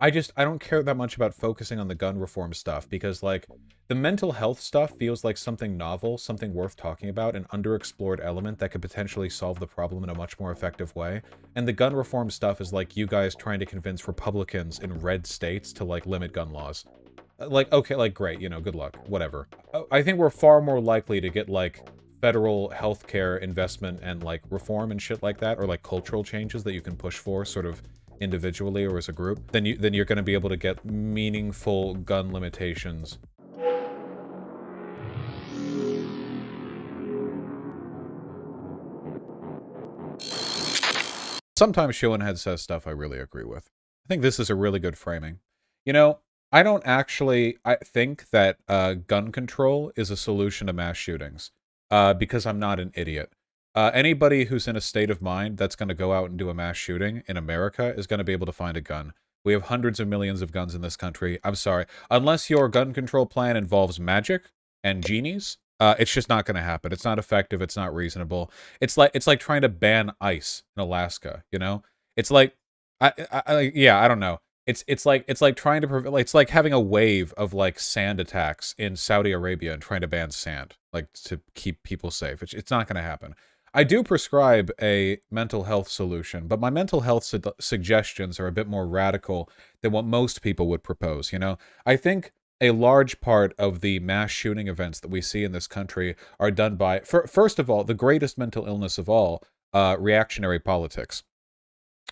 I don't care that much about focusing on the gun reform stuff because, like, the mental health stuff feels like something novel, something worth talking about, an underexplored element that could potentially solve the problem in a much more effective way. And the gun reform stuff is like you guys trying to convince Republicans in red states to, like, limit gun laws. Like, okay, like, great, you know, good luck, whatever. I think we're far more likely to get, like, federal healthcare investment and, like, reform and shit like that, or, like, cultural changes that you can push for, sort of individually or as a group, then you're going to be able to get meaningful gun limitations. Sometimes Shieldhead says stuff I really agree with. I think this is a really good framing. You know, I don't actually think that gun control is a solution to mass shootings, because I'm not an idiot. Anybody who's in a state of mind that's going to go out and do a mass shooting in America is going to be able to find a gun. We have hundreds of millions of guns in this country. I'm sorry. Unless your gun control plan involves magic and genies, it's just not going to happen. It's not effective. It's not reasonable. It's like trying to ban ice in Alaska, you know? It's like yeah, I don't know. It's like trying to prevent, like, it's like having a wave of, like, sand attacks in Saudi Arabia and trying to ban sand, like, to keep people safe. It's not going to happen. I do prescribe a mental health solution, but my mental health suggestions are a bit more radical than what most people would propose, you know? I think a large part of the mass shooting events that we see in this country are done by, first of all, the greatest mental illness of all, reactionary politics.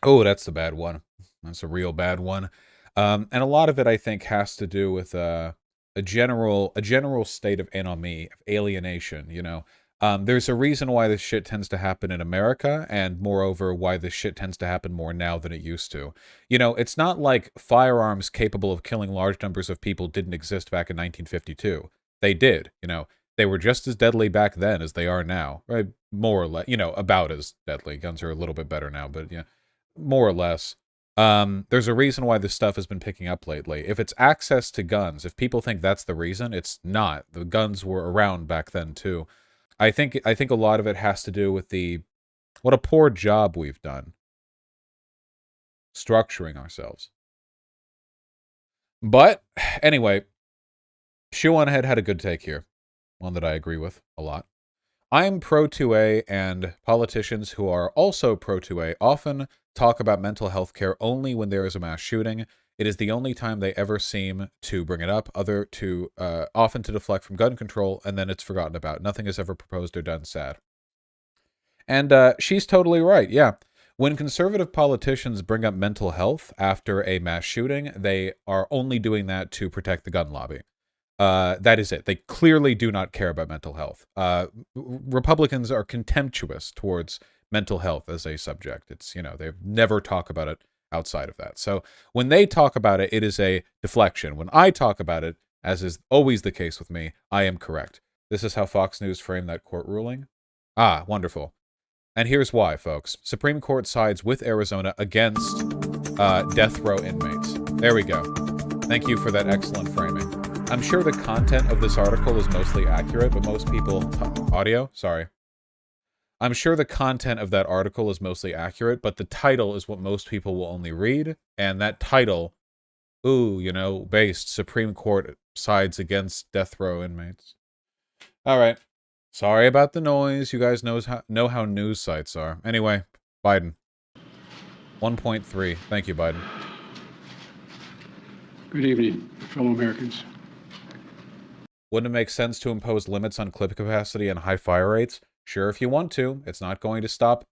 Oh, that's the bad one. That's a real bad one. And a lot of it, I think, has to do with a general state of ennui, of alienation, you know. There's a reason why this shit tends to happen in America, and moreover, why this shit tends to happen more now than it used to. You know, it's not like firearms capable of killing large numbers of people didn't exist back in 1952. They did, you know. They were just as deadly back then as they are now, right? More or less, you know, about as deadly. Guns are a little bit better now, but yeah, more or less. There's a reason why this stuff has been picking up lately. If it's access to guns, if people think that's the reason, it's not. The guns were around back then too. I think a lot of it has to do with what a poor job we've done structuring ourselves. But anyway, Shoe on Head had a good take here, one that I agree with a lot. I'm pro 2A, and politicians who are also pro 2A often talk about mental health care only when there is a mass shooting. It is the only time they ever seem to bring it up, often to deflect from gun control, and then it's forgotten about. Nothing is ever proposed or done. Sad. And she's totally right, yeah. When conservative politicians bring up mental health after a mass shooting, they are only doing that to protect the gun lobby. That is it. They clearly do not care about mental health. Republicans are contemptuous towards mental health as a subject. It's, you know, they never talk about it outside of that. So when they talk about it, it is a deflection. When I talk about it, as is always the case with me, I am correct. This is how Fox News framed that court ruling. Ah, wonderful. And here's why, folks. Supreme Court sides with Arizona against death row inmates. There we go. Thank you for that excellent framing. I'm sure the content of this article is mostly accurate, but most people... Audio? Sorry. I'm sure the content of that article is mostly accurate, but the title is what most people will only read, and that title, ooh, you know, based Supreme Court sides against death row inmates. All right. Sorry about the noise. You guys know how news sites are. Anyway, Biden. 1.3. Thank you, Biden. Good evening, fellow Americans. Wouldn't it make sense to impose limits on clip capacity and high fire rates? Sure, if you want to. It's not going to stop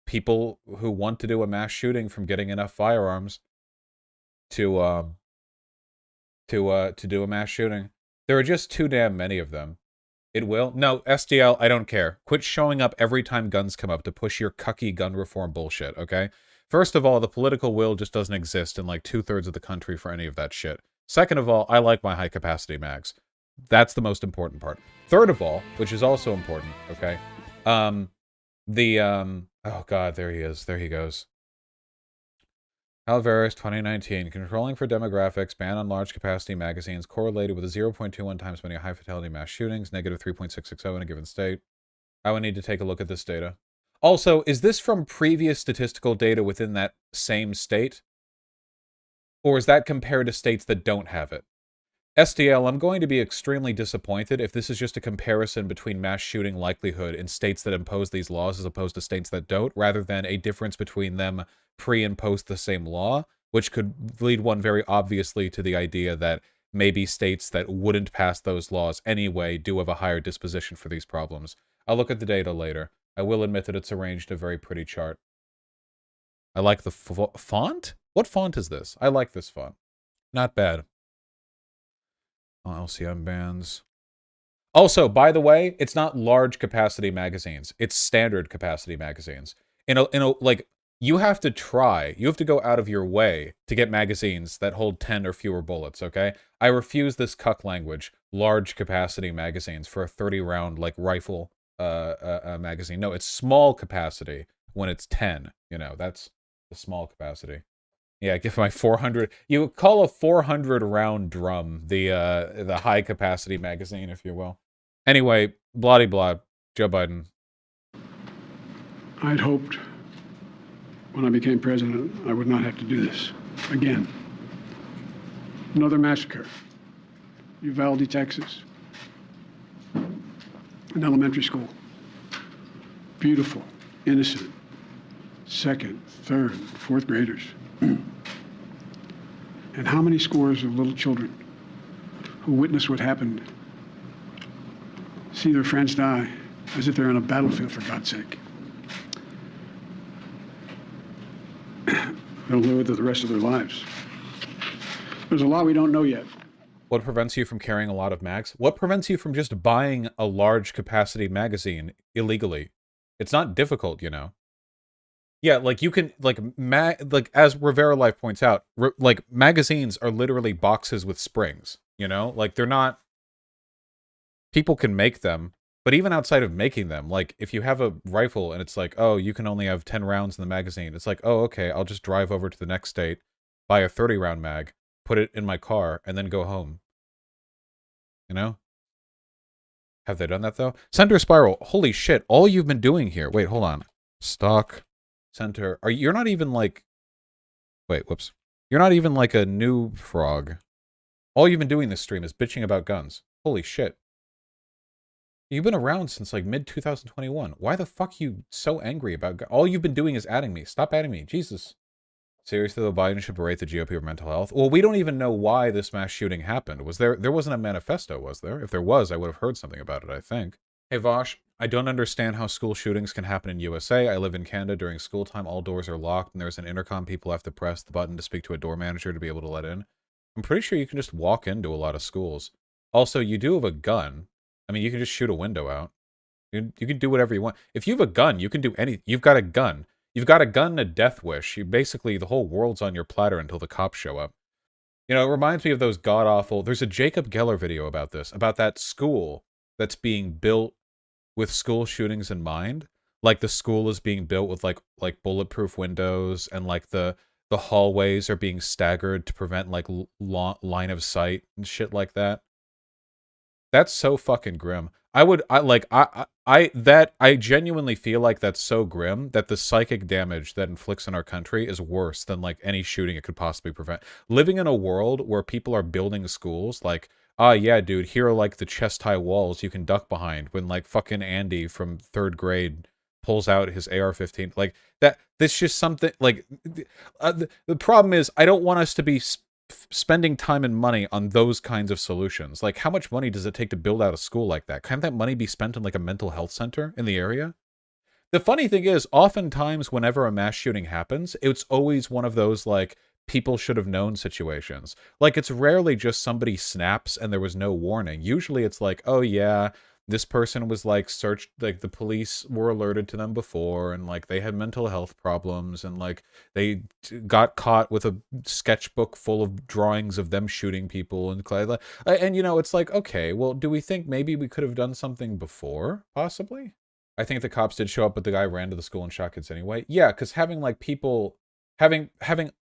people who want to do a mass shooting from getting enough firearms to do a mass shooting. There are just too damn many of them. It will? No, SDL, I don't care. Quit showing up every time guns come up to push your cucky gun reform bullshit, okay? First of all, the political will just doesn't exist in like 2/3 of the country for any of that shit. Second of all, I like my high-capacity mags. That's the most important part. Third of all, which is also important, okay? Oh god, there he is. There he goes. Alvarez, 2019. Controlling for demographics, ban on large capacity magazines correlated with a 0.21 times many high fatality mass shootings, negative 3.660 in a given state. I would need to take a look at this data. Also, is this from previous statistical data within that same state? Or is that compared to states that don't have it? SDL, I'm going to be extremely disappointed if this is just a comparison between mass shooting likelihood in states that impose these laws as opposed to states that don't, rather than a difference between them pre and post the same law, which could lead one very obviously to the idea that maybe states that wouldn't pass those laws anyway do have a higher disposition for these problems. I'll look at the data later. I will admit that it's arranged a very pretty chart. I like the font? What font is this? I like this font. Not bad. LCM bands. Also, by the way, it's not large capacity magazines. It's standard capacity magazines. Like, you have to try. You have to go out of your way to get magazines that hold 10 or fewer bullets, okay? I refuse this cuck language. Large capacity magazines for a 30-round, like, rifle magazine. No, it's small capacity when it's 10. You know, that's the small capacity. Yeah, give my 400. You call a 400-round drum the high-capacity magazine, if you will. Anyway, blah-de-blah. Joe Biden. I'd hoped when I became president I would not have to do this again. Another massacre. Uvalde, Texas. An elementary school. Beautiful, innocent. Second, third, fourth graders. And how many scores of little children who witness what happened see their friends die as if they're on a battlefield, for God's sake. They'll live with it the rest of their lives. There's a lot we don't know yet. What prevents you from carrying a lot of mags? What prevents you from just buying a large capacity magazine illegally? It's not difficult, you know. Yeah, like you can, like as Rivera Life points out, like magazines are literally boxes with springs, you know? Like they're not, people can make them, but even outside of making them, like if you have a rifle and it's like, oh, you can only have 10 rounds in the magazine, it's like, oh, okay, I'll just drive over to the next state, buy a 30-round mag, put it in my car, and then go home. You know? Have they done that though? Center Spiral, holy shit, all you've been doing here, wait, hold on. Stock. Center. You're not even like, wait, whoops. You're not even like a new frog. All you've been doing this stream is bitching about guns. Holy shit. You've been around since like mid-2021. Why the fuck are you so angry about guns? All you've been doing is adding me. Stop adding me. Jesus. Seriously, though, Biden should berate the GOP for mental health? Well, we don't even know why this mass shooting happened. There wasn't a manifesto, was there? If there was, I would have heard something about it, I think. Hey, Vosh, I don't understand how school shootings can happen in USA. I live in Canada. During school time, all doors are locked, and there's an intercom. People have to press the button to speak to a door manager to be able to let in. I'm pretty sure you can just walk into a lot of schools. Also, you do have a gun. I mean, you can just shoot a window out. You can do whatever you want. If you have a gun, you can do anything. You've got a gun. You've got a gun and a death wish. You basically, the whole world's on your platter until the cops show up. You know, it reminds me of those god-awful... There's a Jacob Geller video about this, about that school that's being built with school shootings in mind. Like the school is being built with like bulletproof windows, and like the hallways are being staggered to prevent like line of sight and shit like that. That's so fucking grim. I genuinely feel like that's so grim that the psychic damage that inflicts in our country is worse than like any shooting it could possibly prevent. Living in a world where people are building schools, like, ah, yeah, dude, here are like the chest-high walls you can duck behind when like fucking Andy from 3rd grade pulls out his AR-15. Like that, that's just something like, the problem is I don't want us to be spending time and money on those kinds of solutions. Like, how much money does it take to build out a school like that? Can't that money be spent on like a mental health center in the area? The funny thing is, oftentimes whenever a mass shooting happens, it's always one of those like people should have known situations. Like, it's rarely just somebody snaps and there was no warning. Usually it's like, oh yeah, this person was like searched, like the police were alerted to them before, and like they had mental health problems, and like they got caught with a sketchbook full of drawings of them shooting people, and you know, it's like, okay, well, do we think maybe we could have done something before, possibly? I think the cops did show up, but the guy ran to the school and shot kids anyway. Yeah, because having like people, having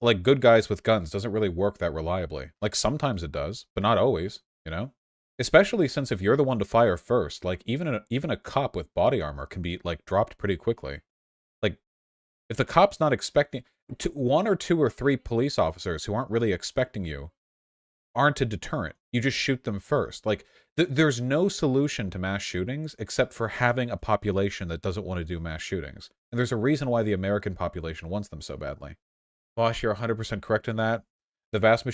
like good guys with guns doesn't really work that reliably. Like sometimes it does, but not always, you know? Especially since if you're the one to fire first, like even a cop with body armor can be like dropped pretty quickly. Like If the cop's not expecting, one or two or three police officers who aren't really expecting you aren't a deterrent. You just shoot them first. Like, there's no solution to mass shootings except for having a population that doesn't want to do mass shootings. And there's a reason why the American population wants them so badly. Bosh, you're 100% correct in that. The vast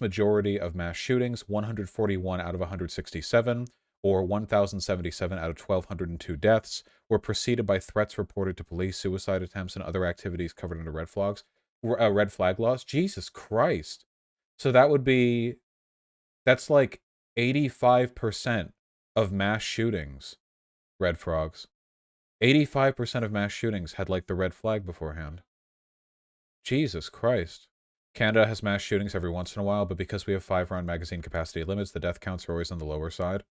majority of mass shootings, 141 out of 167, or 1,077 out of 1,202 deaths, were preceded by threats reported to police, suicide attempts, and other activities covered under red flag laws. Jesus Christ. So that's like 85% of mass shootings, red frogs. 85% of mass shootings had like the red flag beforehand. Jesus Christ. Canada has mass shootings every once in a while, but because we have 5-round magazine capacity limits, the death counts are always on the lower side.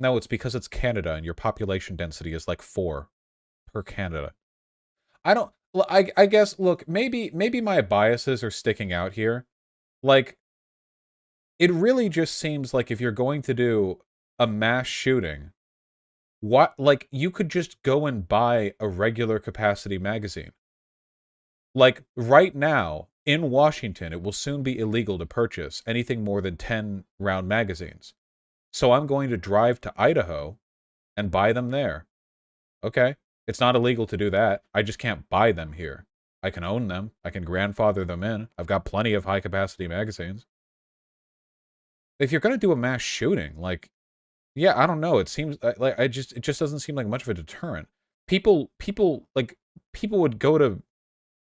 No, it's because it's Canada and your population density is like 4 per Canada. I guess, look, maybe my biases are sticking out here. Like, it really just seems like if you're going to do a mass shooting, like, you could just go and buy a regular capacity magazine. Like, right now, in Washington, it will soon be illegal to purchase anything more than 10-round magazines. So I'm going to drive to Idaho and buy them there. Okay, it's not illegal to do that. I just can't buy them here. I can own them. I can grandfather them in. I've got plenty of high-capacity magazines. If you're going to do a mass shooting, like, yeah, I don't know. It seems like it just doesn't seem like much of a deterrent. People would go to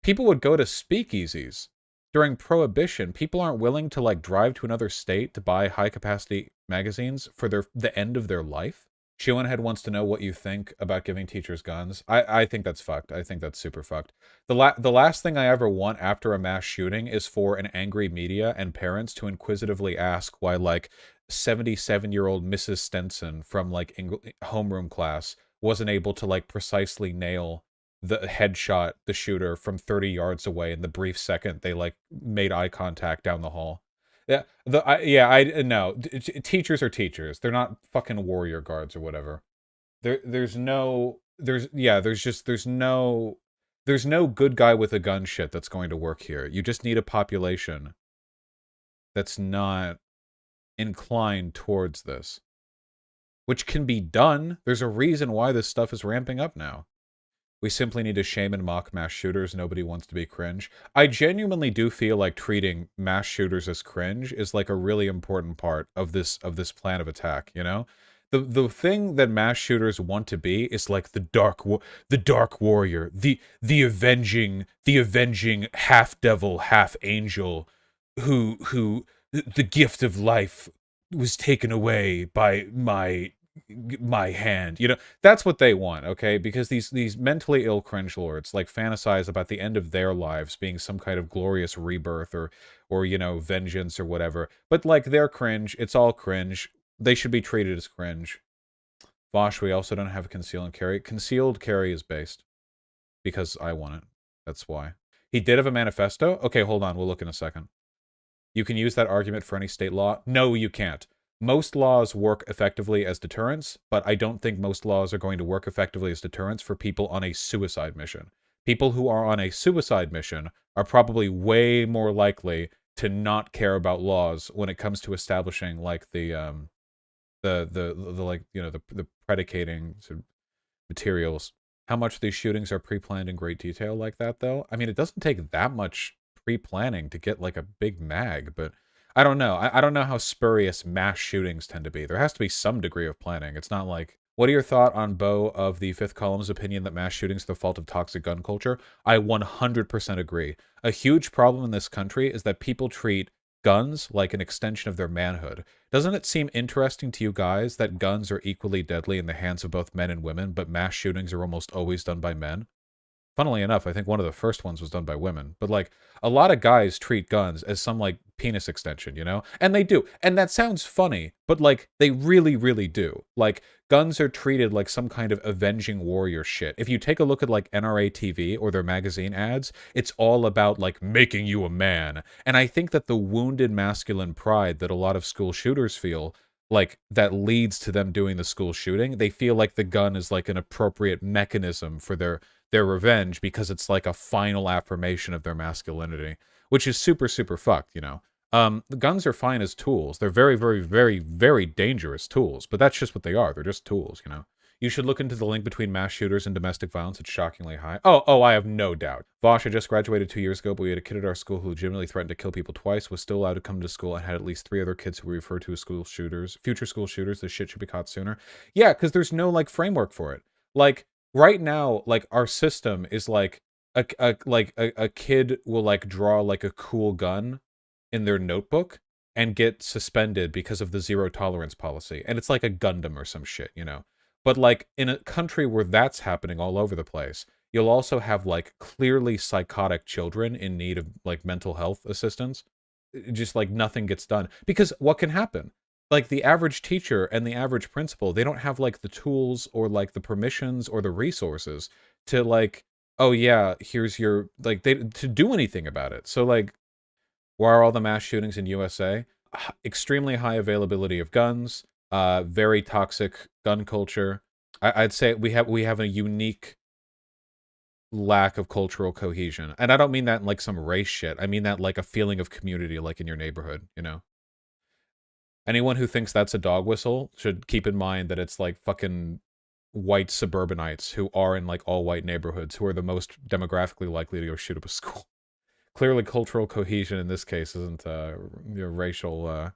speakeasies during Prohibition. People aren't willing to like drive to another state to buy high capacity magazines for the end of their life. Shewanhead wants to know what you think about giving teachers guns. I think that's fucked. I think that's super fucked. The last thing I ever want after a mass shooting is for an angry media and parents to inquisitively ask why like 77-year-old Mrs. Stenson from like homeroom class wasn't able to like precisely nail the headshot the shooter from 30 yards away in the brief second they like made eye contact down the hall. Yeah, no. Teachers are teachers. They're not fucking warrior guards or whatever. There's no good guy with a gun shit that's going to work here. You just need a population that's not inclined towards this, which can be done. There's a reason why this stuff is ramping up now. We simply need to shame and mock mass shooters. Nobody wants to be cringe. I genuinely do feel like treating mass shooters as cringe is like a really important part of this plan of attack, you know? The thing that mass shooters want to be is like the dark warrior, the avenging half devil, half angel who the gift of life was taken away by my hand, you know. That's what they want, okay? Because these mentally ill cringe lords like fantasize about the end of their lives being some kind of glorious rebirth or you know, vengeance or whatever. But like, they're cringe. It's all cringe. They should be treated as cringe. Vosh, we also don't have concealed carry. Concealed carry is based because I want it. That's why. He did have a manifesto. Okay, hold on, we'll look in a second. You can use that argument for any state law. No, you can't. Most laws work effectively as deterrents, but I don't think most laws are going to work effectively as deterrents for people on a suicide mission. People who are on a suicide mission are probably way more likely to not care about laws when it comes to establishing like the like, you know, the predicating sort of materials. How much these shootings are pre-planned in great detail like that, though? I mean, it doesn't take that much pre-planning to get like a big mag, but I don't know. I don't know how spurious mass shootings tend to be. There has to be some degree of planning. It's not like... What are your thoughts on Bo of the Fifth Column's opinion that mass shootings are the fault of toxic gun culture? I 100% agree. A huge problem in this country is that people treat guns like an extension of their manhood. Doesn't it seem interesting to you guys that guns are equally deadly in the hands of both men and women, but mass shootings are almost always done by men? Funnily enough, I think one of the first ones was done by women. But, like, a lot of guys treat guns as some, like, penis extension, you know? And they do. And that sounds funny, but, like, they really, really do. Like, guns are treated like some kind of avenging warrior shit. If you take a look at, like, NRA TV or their magazine ads, it's all about, like, making you a man. And I think that the wounded masculine pride that a lot of school shooters feel, like, that leads to them doing the school shooting, they feel like the gun is, like, an appropriate mechanism for their their revenge because it's like a final affirmation of their masculinity, which is super, super fucked, you know? The guns are fine as tools. They're very, very, very, very dangerous tools, but that's just what they are. They're just tools, you know? You should look into the link between mass shooters and domestic violence. It's shockingly high. Oh, I have no doubt. Vosh, I just graduated 2 years ago, but we had a kid at our school who legitimately threatened to kill people twice, was still allowed to come to school, and had at least 3 other kids who we refer to as school shooters. Future school shooters. This shit should be caught sooner. Yeah, because there's no, like, framework for it. Like, right now, like, our system is, like, a kid will, like, draw, like, a cool gun in their notebook and get suspended because of the zero tolerance policy. And it's like a Gundam or some shit, you know? But, like, in a country where that's happening all over the place, you'll also have, like, clearly psychotic children in need of, like, mental health assistance. Just, like, nothing gets done. Because what can happen? Like, the average teacher and the average principal, they don't have, like, the tools or, like, the permissions or the resources to, like, oh, yeah, here's your, like, to do anything about it. So, like, why are all the mass shootings in USA? Extremely high availability of guns, very toxic gun culture. I'd say we have a unique lack of cultural cohesion. And I don't mean that in like some race shit. I mean that like a feeling of community like in your neighborhood, you know? Anyone who thinks that's a dog whistle should keep in mind that it's like fucking white suburbanites who are in like all white neighborhoods who are the most demographically likely to go shoot up a school. Clearly cultural cohesion in this case isn't a racial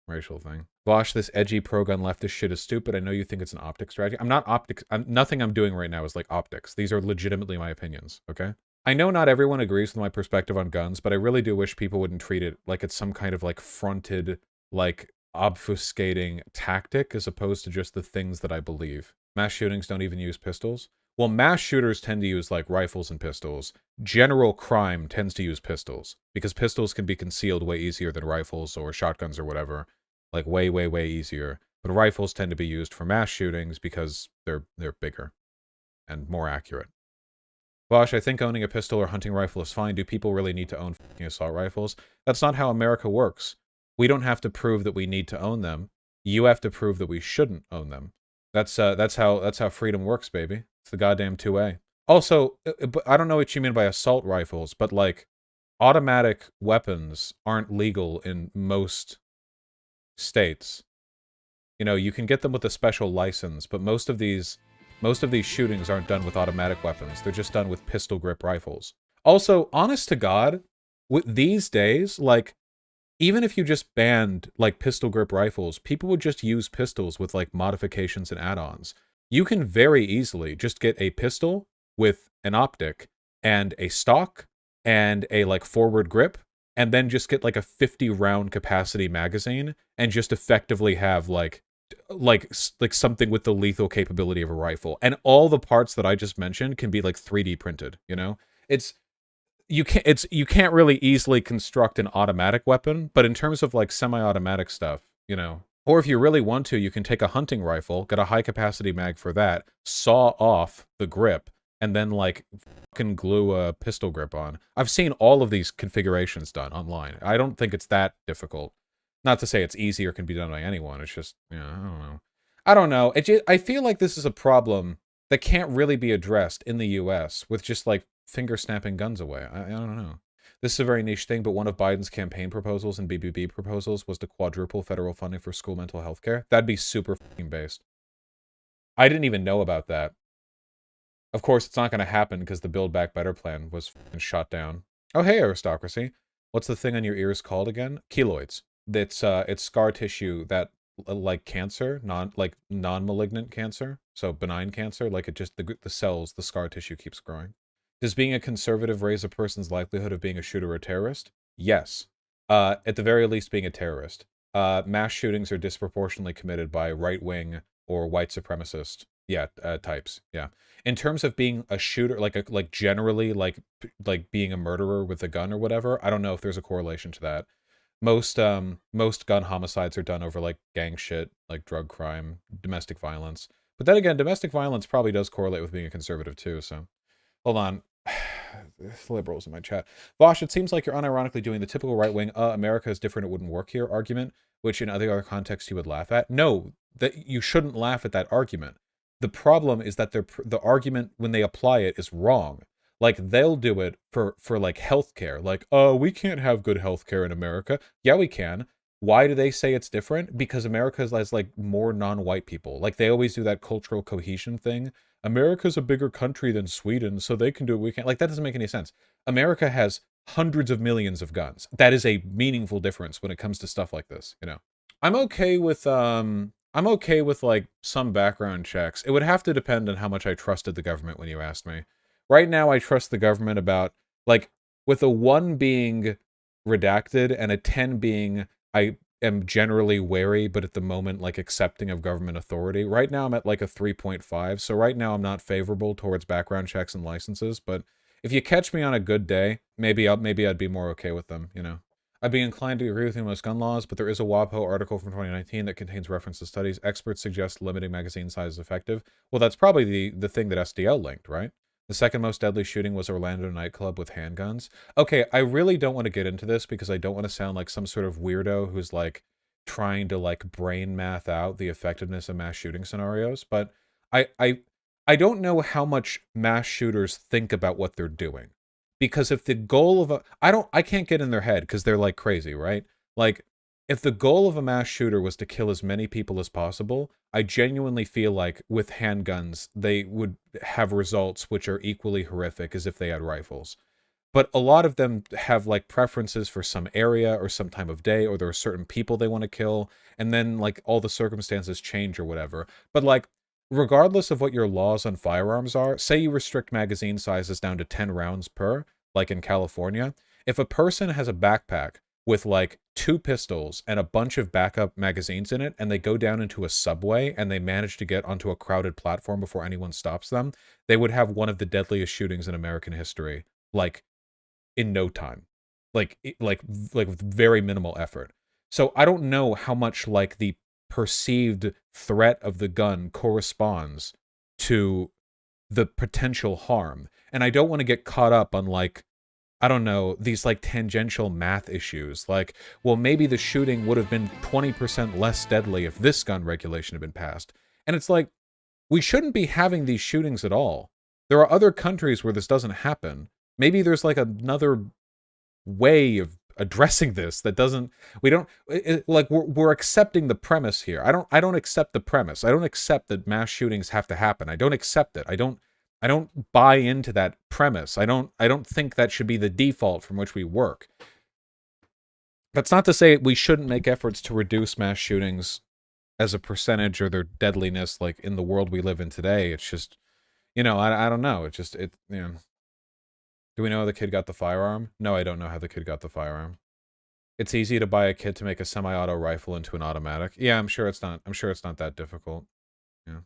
thing. Bosh, this edgy pro-gun leftist shit is stupid. I know you think it's an optic strategy. I'm not optics. Nothing I'm doing right now is like optics. These are legitimately my opinions, okay? I know not everyone agrees with my perspective on guns, but I really do wish people wouldn't treat it like it's some kind of like fronted, like obfuscating tactic as opposed to just the things that I believe. Mass shootings don't even use pistols. Well, mass shooters tend to use like rifles and pistols. General crime tends to use pistols because pistols can be concealed way easier than rifles or shotguns or whatever. Like way, way, way easier. But rifles tend to be used for mass shootings because they're bigger and more accurate. Bosh, I think owning a pistol or hunting rifle is fine. Do people really need to own fucking assault rifles? That's not how America works. We don't have to prove that we need to own them. You have to prove that we shouldn't own them. That's how freedom works, baby. It's the goddamn 2A. Also, I don't know what you mean by assault rifles, but like automatic weapons aren't legal in most states. You know, you can get them with a special license, but most of these shootings aren't done with automatic weapons. They're just done with pistol grip rifles. Also, honest to God, with these days, like, even if you just banned, like, pistol grip rifles, people would just use pistols with, like, modifications and add-ons. You can very easily just get a pistol with an optic and a stock and a, like, forward grip, and then just get, like, a 50-round capacity magazine and just effectively have, like something with the lethal capability of a rifle. And all the parts that I just mentioned can be, like, 3D printed, you know? You can't really easily construct an automatic weapon, but in terms of like semi-automatic stuff, you know, or if you really want to, you can take a hunting rifle, get a high capacity mag for that, saw off the grip, and then like fucking glue a pistol grip on. I've seen all of these configurations done online. I don't think it's that difficult. Not to say it's easy or can be done by anyone. It's just, you know, I don't know. I don't know. I feel like this is a problem that can't really be addressed in the US with just like finger snapping guns away. I don't know. This is a very niche thing, but one of Biden's campaign proposals and BBB proposals was to quadruple federal funding for school mental health care. That'd be super fucking based. I didn't even know about that. Of course, it's not going to happen because the Build Back Better plan was fucking shot down. Oh, hey, aristocracy. What's the thing on your ears called again? Keloids. It's scar tissue that, like cancer, non-malignant cancer, so benign cancer, like it just, the cells, the scar tissue keeps growing. Does being a conservative raise a person's likelihood of being a shooter or terrorist? Yes. At the very least, being a terrorist. Mass shootings are disproportionately committed by right-wing or white supremacist, types. Yeah. In terms of being a shooter, like generally, like being a murderer with a gun or whatever, I don't know if there's a correlation to that. Most gun homicides are done over like gang shit, like drug crime, domestic violence. But then again, domestic violence probably does correlate with being a conservative too, so. Hold on. Liberals in my chat. Vosh, it seems like you're unironically doing the typical right-wing, America is different, it wouldn't work here argument, which in other contexts you would laugh at. No, that you shouldn't laugh at that argument. The problem is that the argument when they apply it is wrong. Like they'll do it for like healthcare. Like, oh, we can't have good healthcare in America. Yeah, we can. Why do they say it's different? Because America has like more non-white people. Like they always do that cultural cohesion thing. America's a bigger country than Sweden, so they can do it. We can't. Like that doesn't make any sense. America has hundreds of millions of guns. That is a meaningful difference when it comes to stuff like this, you know. I'm okay with like some background checks. It would have to depend on how much I trusted the government when you asked me. Right now I trust the government about like with a 1 being redacted and a 10 being I am generally wary but at the moment like accepting of government authority. Right now I'm at like a 3.5. So right now I'm not favorable towards background checks and licenses, but if you catch me on a good day, maybe I'd be more okay with them, you know. I'd be inclined to agree with you on most gun laws, but there is a WAPO article from 2019 that contains reference to studies. Experts suggest limiting magazine size is effective. Well, that's probably the thing that SDL linked, right? The second most deadly shooting was Orlando nightclub with handguns. Okay, I really don't want to get into this because I don't want to sound like some sort of weirdo who's like trying to like brain math out the effectiveness of mass shooting scenarios, but I I I don't know how much mass shooters think about what they're doing. Because if the goal of a I can't get in their head because they're like crazy, right? Like if the goal of a mass shooter was to kill as many people as possible, I genuinely feel like with handguns they would have results which are equally horrific as if they had rifles. But a lot of them have like preferences for some area or some time of day, or there are certain people they want to kill, and then like all the circumstances change or whatever. But like regardless of what your laws on firearms are, say you restrict magazine sizes down to 10 rounds per, like in California, if a person has a backpack with like 2 pistols and a bunch of backup magazines in it, and they go down into a subway and they manage to get onto a crowded platform before anyone stops them, they would have one of the deadliest shootings in American history, like in no time, like with very minimal effort. So I don't know how much like the perceived threat of the gun corresponds to the potential harm. And I don't want to get caught up on like, I don't know, these like tangential math issues. Like, well, maybe the shooting would have been 20% less deadly if this gun regulation had been passed. And it's like, we shouldn't be having these shootings at all. There are other countries where this doesn't happen. Maybe there's like another way of addressing this that doesn't like we're accepting the premise here. I don't accept the premise. I don't accept that mass shootings have to happen. I don't accept it. I don't buy into that premise. I don't think that should be the default from which we work. That's not to say we shouldn't make efforts to reduce mass shootings as a percentage or their deadliness like in the world we live in today. It's just, you know, I don't know. You know. Do we know how the kid got the firearm? No, I don't know how the kid got the firearm. It's easy to buy a kit to make a semi-auto rifle into an automatic. Yeah, I'm sure it's not that difficult. Yeah.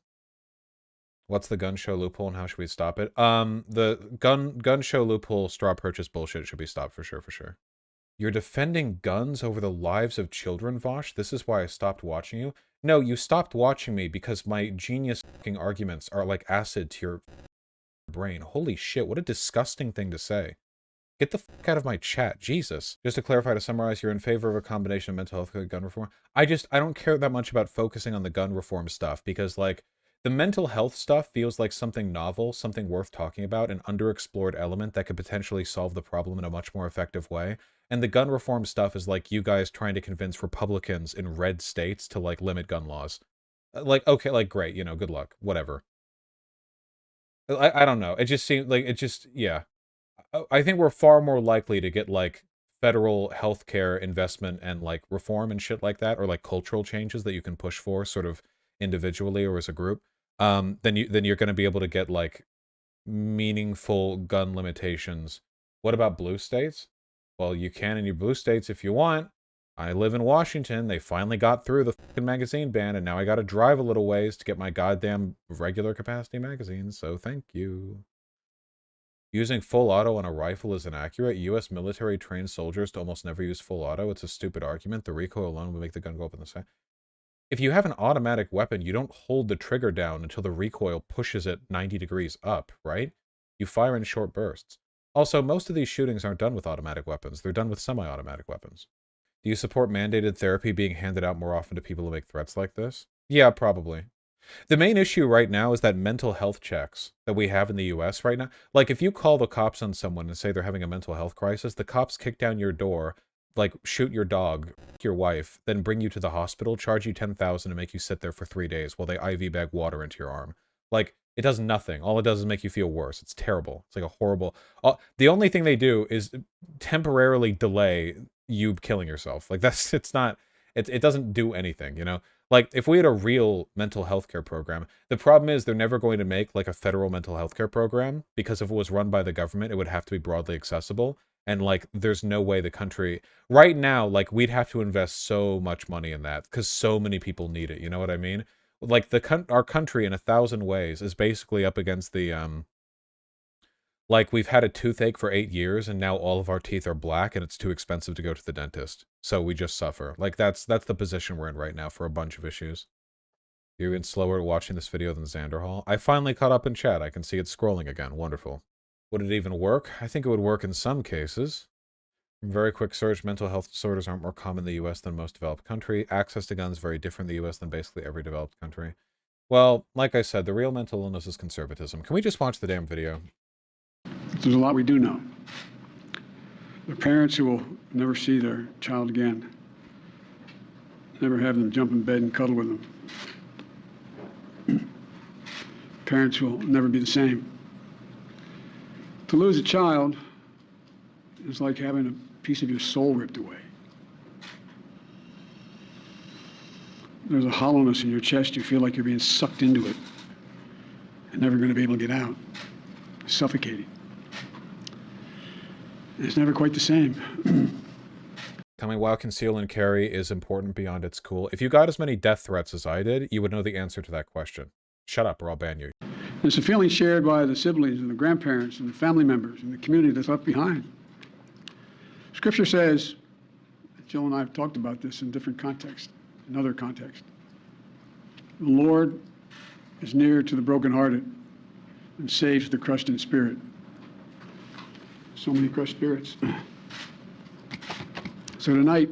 What's the gun show loophole and how should we stop it? The gun show loophole straw purchase bullshit should be stopped for sure. You're defending guns over the lives of children, Vosh? This is why I stopped watching you? No, you stopped watching me because my genius fucking arguments are like acid to your brain. Holy shit, what a disgusting thing to say. Get the fuck out of my chat, Jesus. Just to clarify, to summarize, you're in favor of a combination of mental health and gun reform? I don't care that much about focusing on the gun reform stuff because, like, the mental health stuff feels like something novel, something worth talking about, an underexplored element that could potentially solve the problem in a much more effective way. And the gun reform stuff is like you guys trying to convince Republicans in red states to, like, limit gun laws. Like, okay, like, great, you know, good luck, whatever. I don't know. It just seems like yeah. I think we're far more likely to get like federal healthcare investment and like reform and shit like that, or like cultural changes that you can push for sort of individually or as a group, than you're going to be able to get like meaningful gun limitations. What about blue states? Well, you can in your blue states if you want. I live in Washington. They finally got through the fucking magazine ban, and now I got to drive a little ways to get my goddamn regular capacity magazines, so thank you. Using full auto on a rifle is inaccurate. U.S. military trained soldiers to almost never use full auto. It's a stupid argument. The recoil alone would make the gun go up in the sky. If you have an automatic weapon, you don't hold the trigger down until the recoil pushes it 90 degrees up, right? You fire in short bursts. Also, most of these shootings aren't done with automatic weapons. They're done with semi-automatic weapons. Do you support mandated therapy being handed out more often to people who make threats like this? Yeah, probably. The main issue right now is that mental health checks that we have in the US right now. Like, if you call the cops on someone and say they're having a mental health crisis, the cops kick down your door, like, shoot your dog, your wife, then bring you to the hospital, charge you 10,000 and make you sit there for 3 days while they IV bag water into your arm. Like, it does nothing. All it does is make you feel worse. It's terrible. It's like a horrible... the only thing they do is temporarily delay you killing yourself. Like, that's... It's not... It doesn't do anything, you know? Like, if we had a real mental health care program, the problem is they're never going to make, like, a federal mental health care program, because if it was run by the government, it would have to be broadly accessible, and, like, there's no way the country... Right now, like, we'd have to invest so much money in that, because so many people need it, you know what I mean? Like, our country, in 1,000 ways, is basically up against the, like, we've had a toothache for 8 years, and now all of our teeth are black, and it's too expensive to go to the dentist. So we just suffer. Like, that's the position we're in right now for a bunch of issues. You're even slower at watching this video than Xanderhall. I finally caught up in chat. I can see it scrolling again. Wonderful. Would it even work? I think it would work in some cases. Very quick search. Mental health disorders aren't more common in the U.S. than most developed country. Access to guns very different in the U.S. than basically every developed country. Well, like I said, the real mental illness is conservatism. Can we just watch the damn video? There's a lot we do know. The parents who will never see their child again, never have them jump in bed and cuddle with them. Parents who will never be the same. To lose a child is like having a piece of your soul ripped away. There's a hollowness in your chest. You feel like you're being sucked into it and never going to be able to get out. Suffocating. It's never quite the same. Tell me why conceal and carry is important beyond its cool. If you got as many death threats as I did, you would know the answer to that question. Shut up or I'll ban you. It's a feeling shared by the siblings and the grandparents and the family members and the community that's left behind. Scripture says, Jill and I have talked about this in different contexts, in other contexts. The Lord is near to the brokenhearted and saves the crushed in spirit. So many crushed spirits. So tonight,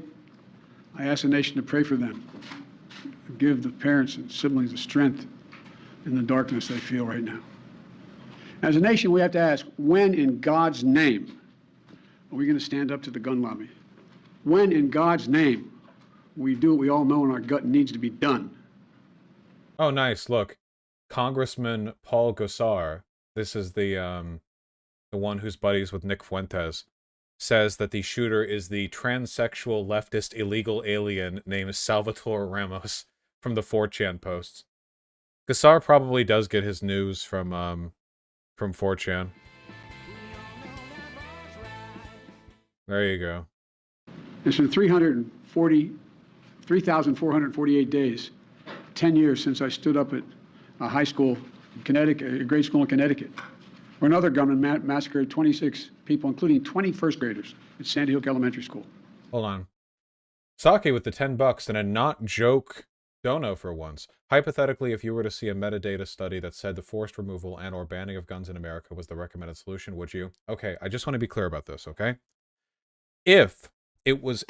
I ask the nation to pray for them, give the parents and siblings the strength in the darkness they feel right now. As a nation, we have to ask, when in God's name are we going to stand up to the gun lobby? When in God's name we do what we all know in our gut needs to be done? Oh, nice. Look, Congressman Paul Gosar, this is the one who's buddies with Nick Fuentes, says that the shooter is the transsexual leftist illegal alien named Salvatore Ramos from the 4chan posts. Gosar probably does get his news from 4chan. There you go. It's been 3,448 days, 10 years since I stood up at a high school in Connecticut, a grade school in Connecticut, where another gunman massacred 26 people, including 20 first graders at Sandy Hook Elementary School. Hold on. Sake with the $10 and a not joke dono for once. Hypothetically, if you were to see a metadata study that said the forced removal and or banning of guns in America was the recommended solution, would you? Okay, I just want to be clear about this, okay? If it was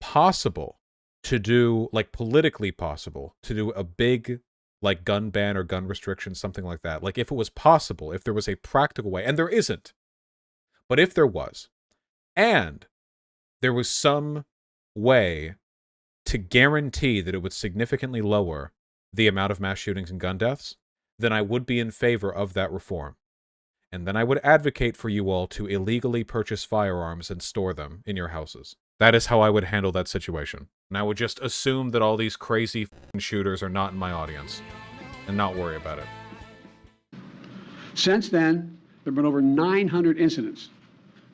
possible to do, like, politically possible to do a big, like, gun ban or gun restriction, something like that. Like, if it was possible, if there was a practical way, and there isn't, but if there was, and there was some way to guarantee that it would significantly lower the amount of mass shootings and gun deaths, then I would be in favor of that reform. And then I would advocate for you all to illegally purchase firearms and store them in your houses. That is how I would handle that situation. And I would just assume that all these crazy shooters are not in my audience. And not worry about it. Since then, there have been over 900 incidents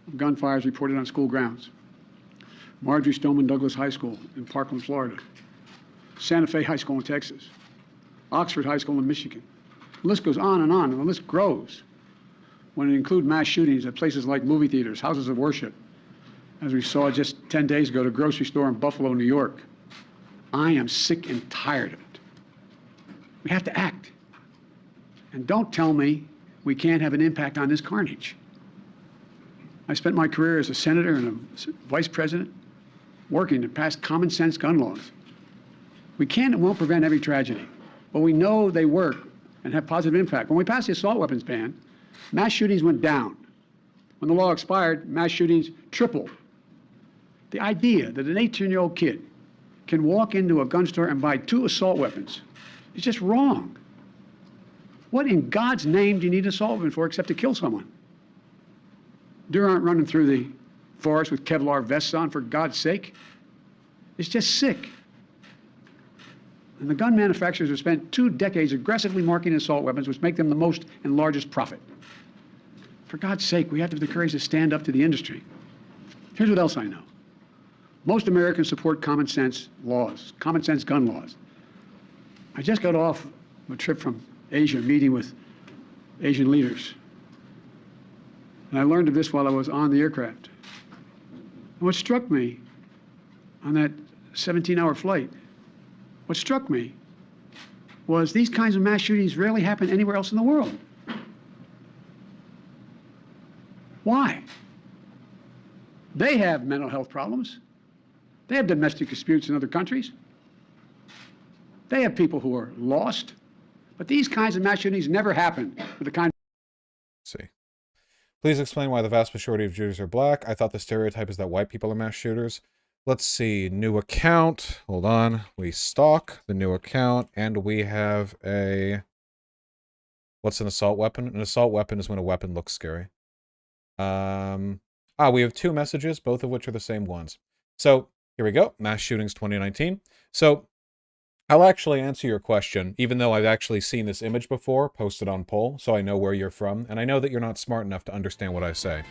of gunfires reported on school grounds. Marjorie Stoneman Douglas High School in Parkland, Florida. Santa Fe High School in Texas. Oxford High School in Michigan. The list goes on, and the list grows when it includes mass shootings at places like movie theaters, houses of worship, as we saw just 10 days ago at a grocery store in Buffalo, New York. I am sick and tired of it. We have to act. And don't tell me we can't have an impact on this carnage. I spent my career as a senator and a vice president working to pass common sense gun laws. We can and won't prevent every tragedy, but we know they work and have positive impact. When we passed the assault weapons ban, mass shootings went down. When the law expired, mass shootings tripled. The idea that an 18-year-old kid can walk into a gun store and buy 2 assault weapons is just wrong. What in God's name do you need an assault weapon for except to kill someone? Deer aren't running through the forest with Kevlar vests on, for God's sake. It's just sick. And the gun manufacturers have spent 2 decades aggressively marketing assault weapons, which make them the most and largest profit. For God's sake, we have to have the courage to stand up to the industry. Here's what else I know. Most Americans support common sense laws, common sense gun laws. I just got off a trip from Asia, meeting with Asian leaders. And I learned of this while I was on the aircraft. And what struck me on that 17-hour flight, what struck me was these kinds of mass shootings rarely happen anywhere else in the world. Why? They have mental health problems. They have domestic disputes in other countries. They have people who are lost. But these kinds of mass shootings never happen with the kind. See. Please explain why the vast majority of shooters are black. I thought the stereotype is that white people are mass shooters. Let's see. New account. Hold on. We stalk the new account, and we have a... What's an assault weapon? An assault weapon is when a weapon looks scary. We have 2 messages, both of which are the same ones. So, here we go. Mass shootings 2019. So, I'll actually answer your question, even though I've actually seen this image before, posted on poll, so I know where you're from, and I know that you're not smart enough to understand what I say.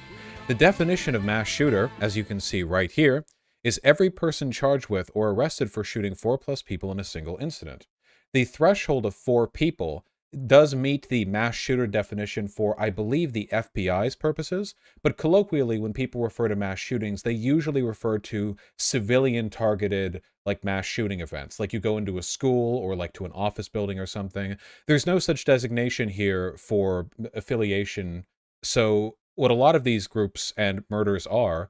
The definition of mass shooter, as you can see right here, is every person charged with or arrested for shooting 4+ people in a single incident. The threshold of 4 people does meet the mass shooter definition for, I believe, the FBI's purposes, but colloquially, when people refer to mass shootings, they usually refer to civilian-targeted, like, mass shooting events. Like, you go into a school or, like, to an office building or something. There's no such designation here for affiliation. So what a lot of these groups and murders are,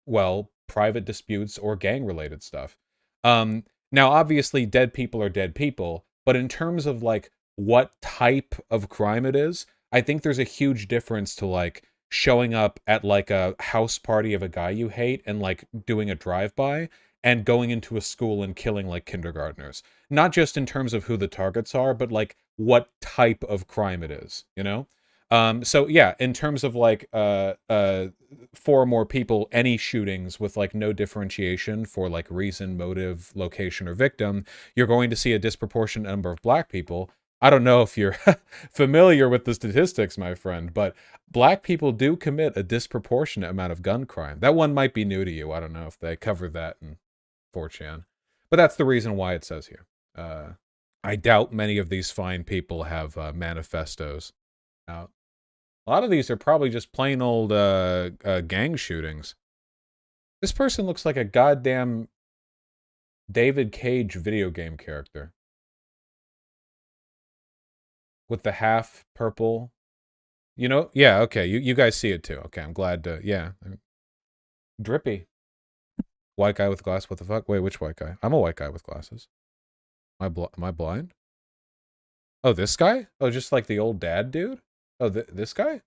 well, private disputes or gang-related stuff. Now, obviously, dead people are dead people, but in terms of, like, what type of crime it is, I think there's a huge difference to, like, showing up at, like, a house party of a guy you hate and, like, doing a drive-by and going into a school and killing, like, kindergartnens. Not just in terms of who the targets are, but, like, what type of crime it is, you know? So, yeah, in terms of, like, 4 or more people, any shootings with, like, no differentiation for, like, reason, motive, location, or victim, you're going to see a disproportionate number of black people. I don't know if you're familiar with the statistics, my friend, but black people do commit a disproportionate amount of gun crime. That one might be new to you. I don't know if they covered that in 4chan. But that's the reason why it says here. I doubt many of these fine people have manifestos out. A lot of these are probably just plain old gang shootings. This person looks like a goddamn David Cage video game character. With the half purple. You know? Yeah, okay. You guys see it too. Okay, I'm glad to... Yeah. Drippy. White guy with glasses. What the fuck? Wait, which white guy? I'm a white guy with glasses. Am I blind? Oh, this guy? Oh, just like the old dad dude? Oh, this guy?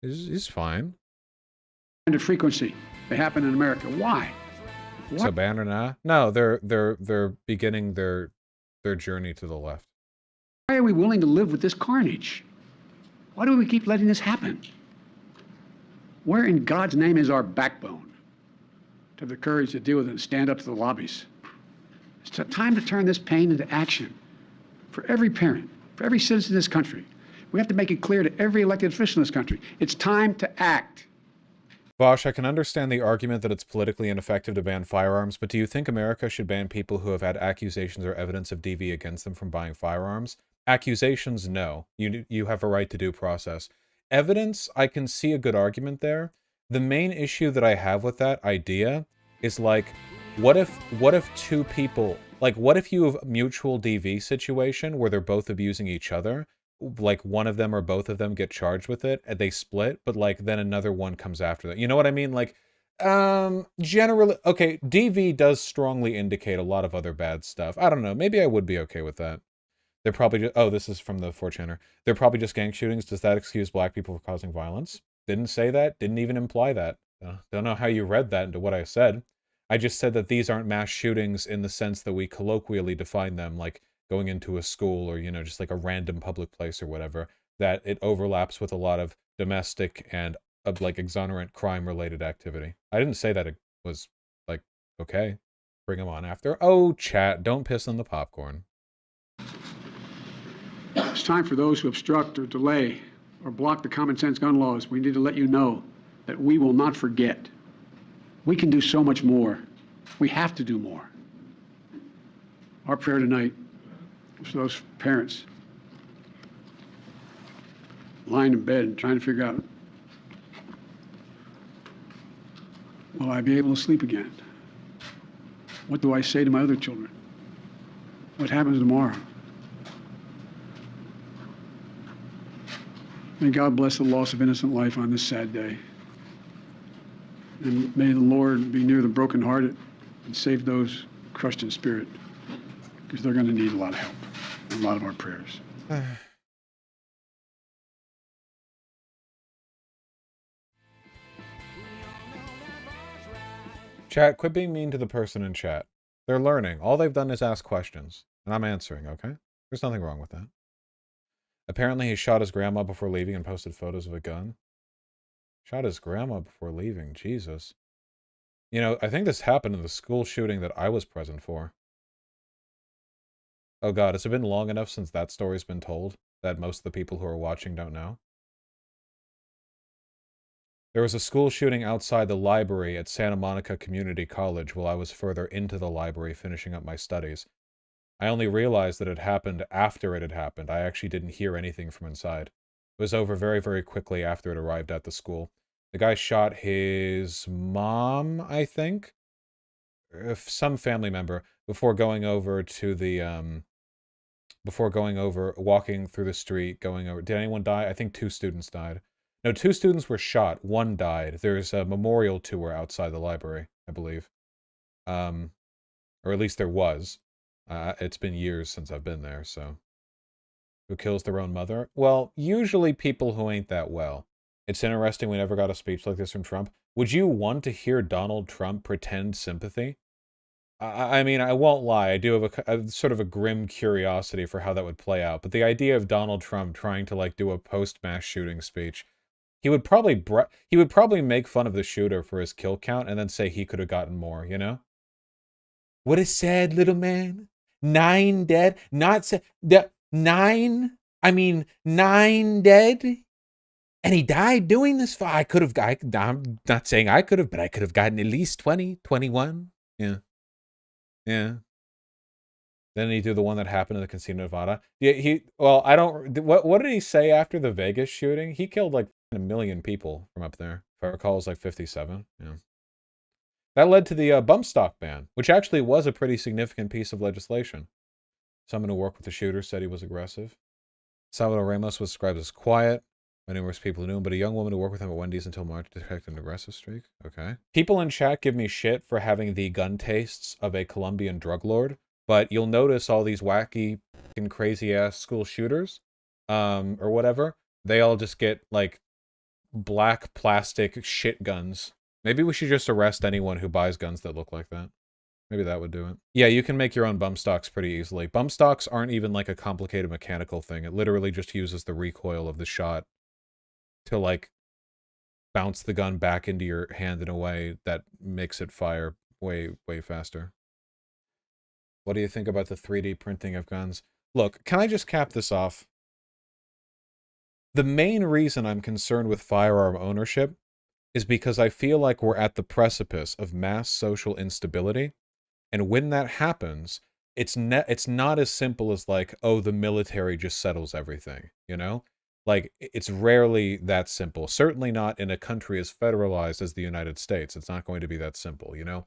He's fine. And frequency. They happen in America. Why? So Banner No, they're beginning their journey to the left. Why are we willing to live with this carnage? Why do we keep letting this happen? Where in God's name is our backbone to have the courage to deal with it and stand up to the lobbies? It's time to turn this pain into action for every parent, for every citizen in this country. We have to make it clear to every elected official in this country. It's time to act. Bosch, I can understand the argument that it's politically ineffective to ban firearms, but do you think America should ban people who have had accusations or evidence of DV against them from buying firearms? Accusations, no. You have a right to due process. Evidence, I can see a good argument there. The main issue that I have with that idea is, like, what if 2 people, like, what if you have a mutual DV situation where they're both abusing each other? Like, one of them or both of them get charged with it and they split, but, like, then another one comes after that. You know what I mean? Like, Generally, okay, DV does strongly indicate a lot of other bad stuff. I don't know. Maybe I would be okay with that. They're probably just, oh, this is from the 4chaner. They're probably just gang shootings. Does that excuse black people for causing violence? Didn't say that. Didn't even imply that. Don't know how you read that into what I said. I just said that these aren't mass shootings in the sense that we colloquially define them, like going into a school or, just like a random public place or whatever, that it overlaps with a lot of domestic and like exonerant crime-related activity. I didn't say that it was like, okay, bring them on after. Oh, chat, don't piss on the popcorn. It's time for those who obstruct or delay or block the common sense gun laws. We need to let you know that we will not forget. We can do so much more. We have to do more. Our prayer tonight is for those parents lying in bed and trying to figure out, will I be able to sleep again? What do I say to my other children? What happens tomorrow? May God bless the loss of innocent life on this sad day. And may the Lord be near the brokenhearted and save those crushed in spirit, because they're going to need a lot of help and a lot of our prayers. Chat, quit being mean to the person in chat. They're learning. All they've done is ask questions, and I'm answering, okay? There's nothing wrong with that. Apparently he shot his grandma before leaving and posted photos of a gun. Shot his grandma before leaving. Jesus. I think this happened in the school shooting that I was present for. Oh god, has it been long enough since that story's been told that most of the people who are watching don't know? There was a school shooting outside the library at Santa Monica Community College while I was further into the library finishing up my studies. I only realized that it happened after it had happened. I actually didn't hear anything from inside. It was over very, very quickly after it arrived at the school. The guy shot his mom, I think? Some family member, before going over to the, walking through the street, going over. Did anyone die? I think 2 students died. No, 2 students were shot. 1 died. There's a memorial tour outside the library, I believe. Or at least there was. It's been years since I've been there, so. Who kills their own mother? Well, usually people who ain't that well. It's interesting we never got a speech like this from Trump. Would you want to hear Donald Trump pretend sympathy? I mean, I won't lie. I do have a sort of a grim curiosity for how that would play out. But the idea of Donald Trump trying to, like, do a post-mass shooting speech, he would probably make fun of the shooter for his kill count and then say he could have gotten more, you know? What a sad little man. 9 dead. Not sad. 9? I mean, 9 dead? And he died doing this. I'm not saying I could have, but I could have gotten at least 20, 21. Yeah. Yeah. Then he do the one that happened in the Casino Nevada. Yeah, I don't, what did he say after the Vegas shooting? He killed like 1 million people from up there. If I recall, it was like 57. Yeah. That led to the bump stock ban, which actually was a pretty significant piece of legislation. Someone who worked with the shooter said he was aggressive. Salvador Ramos was described as quiet by numerous people who knew him, but a young woman who worked with him at Wendy's until March detected an aggressive streak. Okay. People in chat give me shit for having the gun tastes of a Colombian drug lord, but you'll notice all these wacky and crazy-ass school shooters, or whatever, they all just get, like, black plastic shit guns. Maybe we should just arrest anyone who buys guns that look like that. Maybe that would do it. Yeah, you can make your own bump stocks pretty easily. Bump stocks aren't even like a complicated mechanical thing. It literally just uses the recoil of the shot to, like, bounce the gun back into your hand in a way that makes it fire way, way faster. What do you think about the 3D printing of guns? Look, can I just cap this off? The main reason I'm concerned with firearm ownership is because I feel like we're at the precipice of mass social instability. And when that happens, it's not as simple as like, oh, the military just settles everything, you know? Like, it's rarely that simple. Certainly not in a country as federalized as the United States. It's not going to be that simple, you know?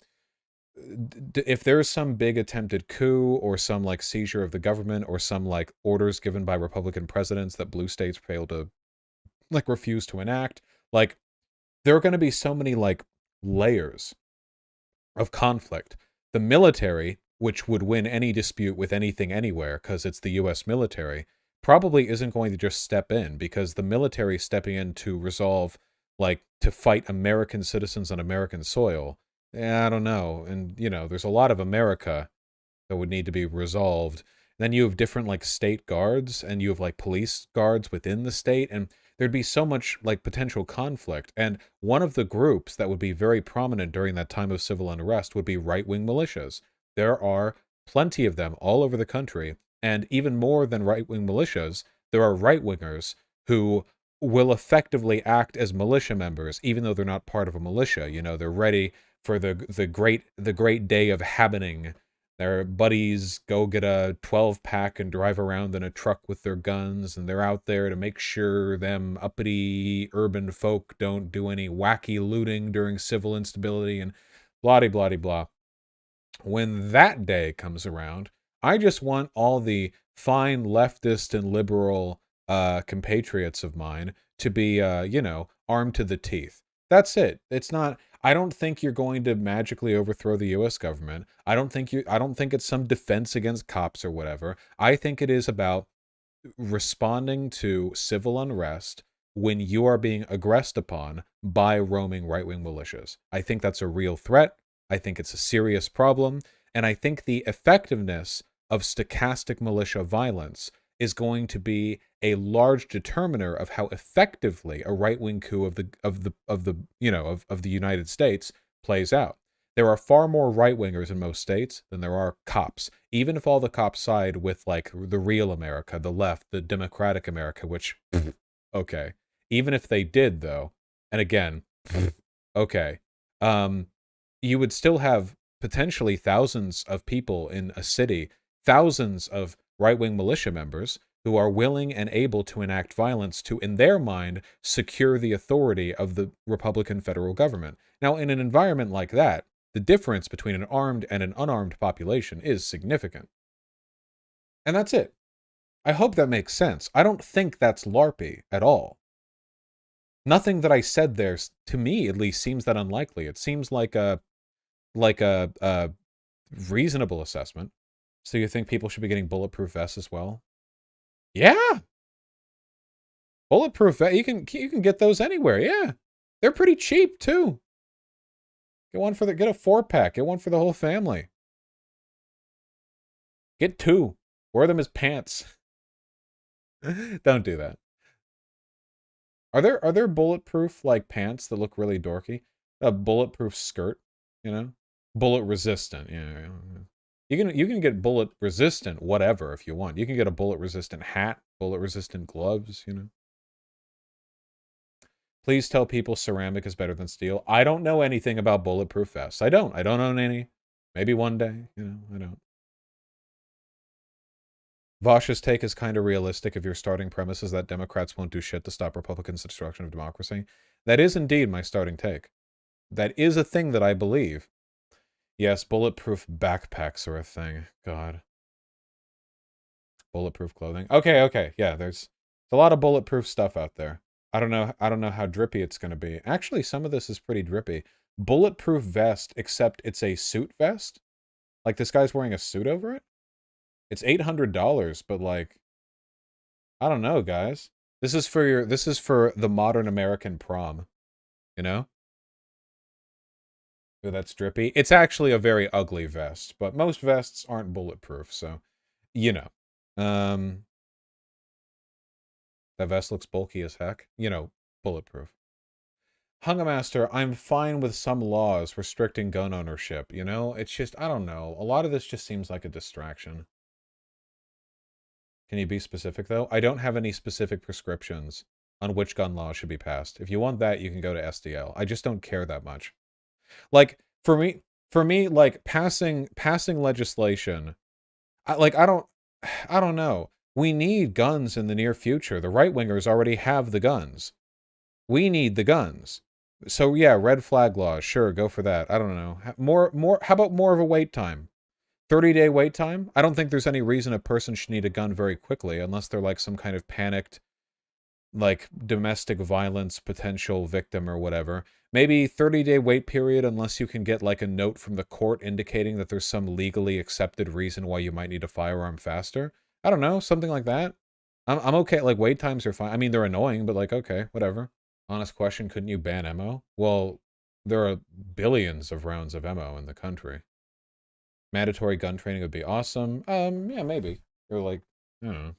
If there's some big attempted coup or some, like, seizure of the government or some, like, orders given by Republican presidents that blue states fail to, like, refuse to enact, like, there are going to be so many, like, layers of conflict. The military, which would win any dispute with anything anywhere because it's the US military, probably isn't going to just step in, because the military stepping in to resolve, like, to fight American citizens on American soil, I don't know. And, there's a lot of America that would need to be resolved. Then you have different, like, state guards, and you have, like, police guards within the state, and there'd be so much, like, potential conflict. And one of the groups that would be very prominent during that time of civil unrest would be right-wing militias. There are plenty of them all over the country, and even more than right-wing militias, there are right-wingers who will effectively act as militia members, even though they're not part of a militia. They're ready for the great day of happening. Their buddies go get a 12-pack and drive around in a truck with their guns, and they're out there to make sure them uppity urban folk don't do any wacky looting during civil instability and blah blah blah. When that day comes around, I just want all the fine leftist and liberal compatriots of mine to be, armed to the teeth. That's it. It's not. I don't think you're going to magically overthrow the U.S. government. I don't think it's some defense against cops or whatever. I think it is about responding to civil unrest when you are being aggressed upon by roaming right-wing militias. I think that's a real threat. I think it's a serious problem. And I think the effectiveness of stochastic militia violence is going to be a large determiner of how effectively a right-wing coup of the United States plays out. There are far more right-wingers in most states than there are cops. Even if all the cops side with, like, the real America, the left, the democratic America, which, okay. Even if they did, though, and again, okay, you would still have potentially thousands of people in a city, thousands of right-wing militia members who are willing and able to enact violence to, in their mind, secure the authority of the Republican federal government. Now, in an environment like that, the difference between an armed and an unarmed population is significant. And that's it. I hope that makes sense. I don't think that's LARPy at all. Nothing that I said there, to me at least, seems that unlikely. It seems like a reasonable assessment. So you think people should be getting bulletproof vests as well? Yeah. Bulletproof vest, you can get those anywhere. Yeah. They're pretty cheap too. Get a 4-pack. Get one for the whole family. Get 2. Wear them as pants. Don't do that. Are there bulletproof, like, pants that look really dorky? A bulletproof skirt, bullet resistant. Yeah. You can get bullet resistant whatever if you want. You can get a bullet resistant hat, bullet resistant gloves, Please tell people ceramic is better than steel. I don't know anything about bulletproof vests. I don't own any. Maybe one day, I don't. Vosh's take is kind of realistic if your starting premise is that Democrats won't do shit to stop Republicans' destruction of democracy. That is indeed my starting take. That is a thing that I believe. Yes, bulletproof backpacks are a thing. God. Bulletproof clothing. Okay. Yeah, there's a lot of bulletproof stuff out there. I don't know how drippy it's going to be. Actually, some of this is pretty drippy. Bulletproof vest, except it's a suit vest. Like, this guy's wearing a suit over it. It's $800, but, like, I don't know, guys. This is for the modern American prom, Ooh, that's drippy. It's actually a very ugly vest, but most vests aren't bulletproof, so, that vest looks bulky as heck. Bulletproof. Hungamaster, I'm fine with some laws restricting gun ownership, It's just, I don't know. A lot of this just seems like a distraction. Can you be specific, though? I don't have any specific prescriptions on which gun laws should be passed. If you want that, you can go to SDL. I just don't care that much. Like, for me, like, passing legislation, I don't know. We need guns in the near future. The right-wingers already have the guns. We need the guns. So, yeah, red flag laws. Sure, go for that. I don't know. How about more of a wait time? 30-day wait time? I don't think there's any reason a person should need a gun very quickly, unless they're, like, some kind of panicked like domestic violence potential victim or whatever. Maybe 30-day wait period unless you can get like a note from the court indicating that there's some legally accepted reason why you might need a firearm faster. I don't know, something like that. I'm okay. Like wait times are fine. I mean, they're annoying, but like okay, whatever. Honest question: couldn't you ban ammo? Well, there are billions of rounds of ammo in the country. Mandatory gun training would be awesome. Yeah, maybe. Or like, I don't know.